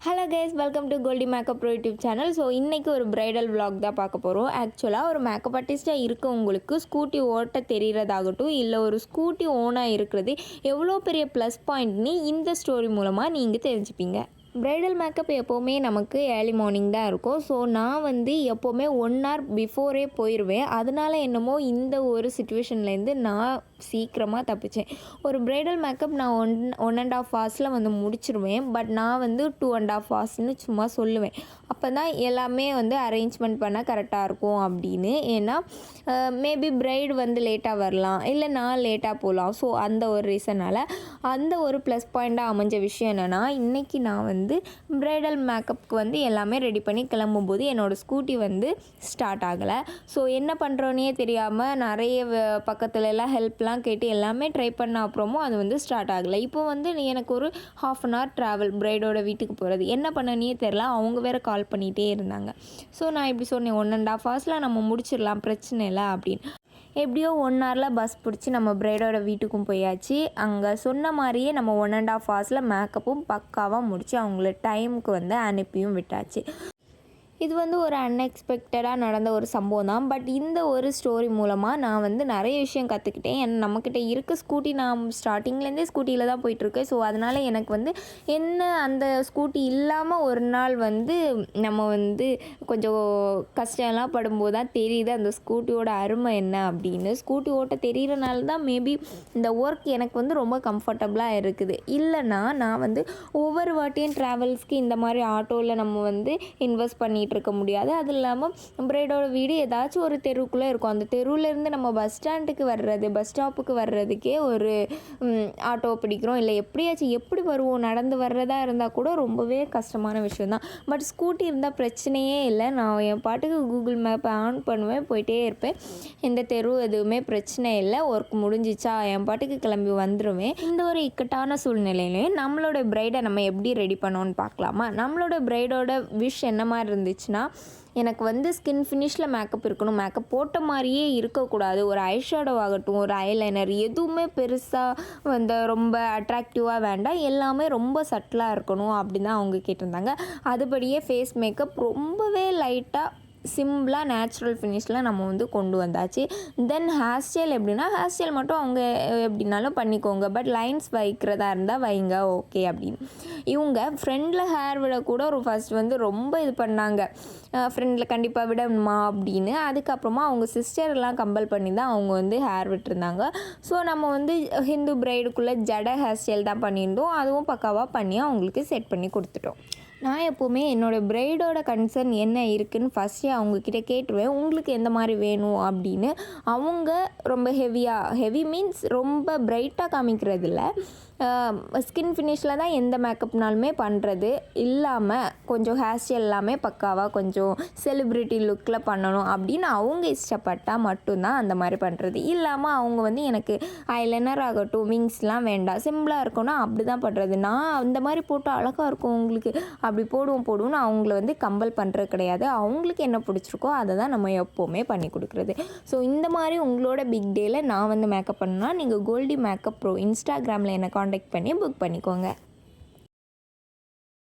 Hello guys, welcome to Goldie makeup pro YouTube channel. So இன்றைக்கி ஒரு bridal vlog தான் பார்க்க போகிறோம். ஆக்சுவலாக ஒரு மேக்கப் ஆர்டிஸ்ட்டாக இருக்கவங்களுக்கு ஸ்கூட்டி ஓட்ட தெரிகிறதாகட்டும், இல்லை ஒரு ஸ்கூட்டி ஓனாக இருக்கிறது எவ்வளோ பெரிய ப்ளஸ் பாயிண்ட்னு இந்த ஸ்டோரி மூலமாக நீங்கள் தெரிஞ்சுப்பீங்க. ப்ரைடல் மேக்கப் எப்போவுமே நமக்கு ஏர்லி மார்னிங் தான் இருக்கும். ஸோ நான் எப்போவுமே 1 hour பிஃபோரே போயிடுவேன். அதனால என்னமோ இந்த ஒரு சுச்சுவேஷன்லேருந்து நான் சீக்கிரமாக தப்பிச்சேன். ஒரு ப்ரைடல் மேக்கப் நான் 1.5 ஹவர்ஸில் முடிச்சிருவேன். பட் நான் 2.5 ஹவர்ஸ்னு சும்மா சொல்லுவேன். அப்போ தான் எல்லாமே அரேஞ்ச்மெண்ட் பண்ண கரெக்டாக இருக்கும் அப்படின்னு. ஏன்னா மேபி ப்ரைடு லேட்டாக வரலாம், இல்லை நான் லேட்டாக போகலாம். ஸோ அந்த ஒரு ரீசனால் அந்த ஒரு ப்ளஸ் பாயிண்ட்டாக அமைஞ்ச விஷயம் என்னென்னா, இன்றைக்கி நான் ப்ரைடல் மேக்கப்புக்கு எல்லாமே ரெடி பண்ணி கிளம்பும்போது என்னோடய ஸ்கூட்டி ஸ்டார்ட் ஆகலை. ஸோ என்ன பண்ணுறோன்னே தெரியாமல் நிறைய பக்கத்துல எல்லாம் ஹெல்ப்லாம் கேட்டு எல்லாமே ட்ரை பண்ண அப்புறமும் அது ஸ்டார்ட் ஆகலை. இப்போ எனக்கு ஒரு 1/2 hour ட்ராவல் ப்ரைடோட வீட்டுக்கு போகிறது. என்ன பண்ணனே தெரில. அவங்க வேறு கால் பண்ணிகிட்டே இருந்தாங்க. ஸோ நான் இப்படி சொன்னேன், 1.5 ஹவர்ஸில் நம்ம முடிச்சிடலாம், பிரச்சனை இல்லை அப்படின்னு. எப்படியோ 1 ஹவரில் பஸ் பிடிச்சி நம்ம ப்ரைடோட வீட்டுக்கும் போயாச்சு. அங்கே சொன்ன மாதிரியே நம்ம 1.5 ஹவர்ஸில் மேக்கப்பும் பக்காவாக முடித்து அவங்கள டைமுக்கு அனுப்பியும் விட்டாச்சு. இது ஒரு அன்எக்ஸ்பெக்டடாக நடந்த ஒரு சம்பவம் தான். பட் இந்த ஒரு ஸ்டோரி மூலமாக நான் நிறைய விஷயம் கற்றுக்கிட்டேன். ஏன்னா நம்மக்கிட்ட இருக்க ஸ்கூட்டி, நான் ஸ்டார்டிங்லேருந்தே ஸ்கூட்டியில் தான் போயிட்டுருக்கேன். ஸோ அதனால் எனக்கு என்ன அந்த ஸ்கூட்டி இல்லாமல் ஒரு நாள் நம்ம கொஞ்சம் கஷ்டம்லாம் படும்போது தான் தெரியுது அந்த ஸ்கூட்டியோட அருமை என்ன அப்படின்னு. ஸ்கூட்டி ஓட்ட தெரிகிறனால தான் மேபி இந்த ஒர்க் எனக்கு ரொம்ப கம்ஃபர்டபுளாக இருக்குது. இல்லைன்னா நான் ஒவ்வொரு வாட்டியும் ட்ராவல்ஸ்க்கு இந்த மாதிரி ஆட்டோவில் நம்ம இன்வெஸ்ட் பண்ணிகிட்டு இருக்க முடியாது. அது இல்லாமல் ப்ரைடோட வீடு ஏதாச்சும் ஒரு தெருவுக்குள்ளே இருக்கும். அந்த தெருவிலேருந்து நம்ம பஸ் ஸ்டாப்புக்கு வர்றதுக்கே ஒரு ஆட்டோ பிடிக்கிறோம். இல்லை எப்படியாச்சும் எப்படி வருவோம், நடந்து வர்றதா இருந்தால் கூட ரொம்பவே கஷ்டமான விஷயந்தான். பட் ஸ்கூட்டி இருந்தால் பிரச்சனையே இல்லை. நான் என் பாட்டுக்கு கூகுள் மேப்பை ஆன் பண்ணுவேன், போயிட்டே இருப்பேன். இந்த தெரு எதுவுமே பிரச்சனை இல்லை. ஒர்க் முடிஞ்சிச்சா என் பாட்டுக்கு கிளம்பி வந்துடுவேன். இந்த ஒரு இக்கட்டான சூழ்நிலையிலையும் நம்மளோட ப்ரைடை நம்ம எப்படி ரெடி பண்ணோன்னு பார்க்கலாமா? நம்மளோட ப்ரைடோட விஷ் என்ன மாதிரி இருந்துச்சுன்னா, எனக்கு ஸ்கின் ஃபினிஷில் மேக்கப் இருக்கணும், மேக்கப் போட்ட மாதிரியே இருக்கக்கூடாது. ஒரு ஐ ஷேடோ ஆகட்டும், ஒரு ஐலைனர், எதுவுமே பெருசாக ரொம்ப அட்ராக்டிவாக வேண்டாம், எல்லாமே ரொம்ப சட்டிலாக இருக்கணும் அப்படின்னு தான் அவங்க கேட்டிருந்தாங்க. அதுபடியே ஃபேஸ் மேக்கப் ரொம்பவே லைட்டாக சிம்பிளாக நேச்சுரல் ஃபினிஷில் நம்ம கொண்டு வந்தாச்சு. தென் ஹேர் ஸ்டைல் எப்படின்னா, ஹேர் ஸ்டைல் மட்டும் அவங்க எப்படின்னாலும் பண்ணிக்கோங்க, பட் லைன்ஸ் வைக்கிறதா இருந்தால் வைங்க ஓகே அப்படின்னு. இவங்க ஃப்ரெண்டில் ஹேர் விட கூட ஒரு ஃபர்ஸ்ட் ரொம்ப இது பண்ணாங்க, ஃப்ரெண்டில் கண்டிப்பாக விடணுமா அப்படின்னு. அதுக்கப்புறமா அவங்க சிஸ்டர்லாம் கம்பல் பண்ணி தான் அவங்க ஹேர் விட்டுருந்தாங்க. ஸோ நம்ம ஹிந்து ப்ரைடுக்குள்ளே ஜடை ஹேர் ஸ்டைல் தான் பண்ணியிருந்தோம். அதுவும் பக்காவாக பண்ணி அவங்களுக்கு செட் பண்ணி கொடுத்துட்டோம். நான் எப்போவுமே என்னோடய ப்ரைடோட கன்சர்ன் என்ன இருக்குதுன்னு ஃபஸ்ட்டே அவங்கக்கிட்ட கேட்டுருவேன், உங்களுக்கு எந்த மாதிரி வேணும் அப்படின்னு. அவங்க ரொம்ப ஹெவி மீன்ஸ் ரொம்ப பிரைட்டாக காமிக்கிறதில்ல, ஸ்கின் ஃபினிஷில் தான் எந்த மேக்கப்னாலுமே பண்ணுறது இல்லாமல் கொஞ்சம் ஹேர் ஸ்டைல் எல்லாமே பக்காவாக கொஞ்சம் செலிப்ரிட்டி லுக்கில் பண்ணணும் அப்படின்னு அவங்க இஷ்டப்பட்டால் மட்டும்தான் அந்த மாதிரி பண்ணுறது. இல்லாமல் அவங்க எனக்கு ஐலைனர் ஆகட்டும், விங்ஸ்லாம் வேண்டாம், சிம்பிளாக இருக்கணும் அப்படி தான் பண்ணுறது. நான் அந்த மாதிரி போட்டு அழகாக இருக்கும் உங்களுக்கு, அப்படி போடுவோம்னு அவங்கள கம்பல் பண்ணுறது கிடையாது. அவங்களுக்கு என்ன பிடிச்சிருக்கோ அதை தான் நம்ம எப்போவுமே பண்ணி கொடுக்குறது. ஸோ இந்த மாதிரி உங்களோட பிக் டேயில் நான் மேக்கப் பண்ணால் நீங்கள் கோல்டி மேக்கப் ப்ரோ இன்ஸ்டாகிராமில் என்ன காண்டாக்ட் பண்ணி புக் பண்ணிக்கோங்க.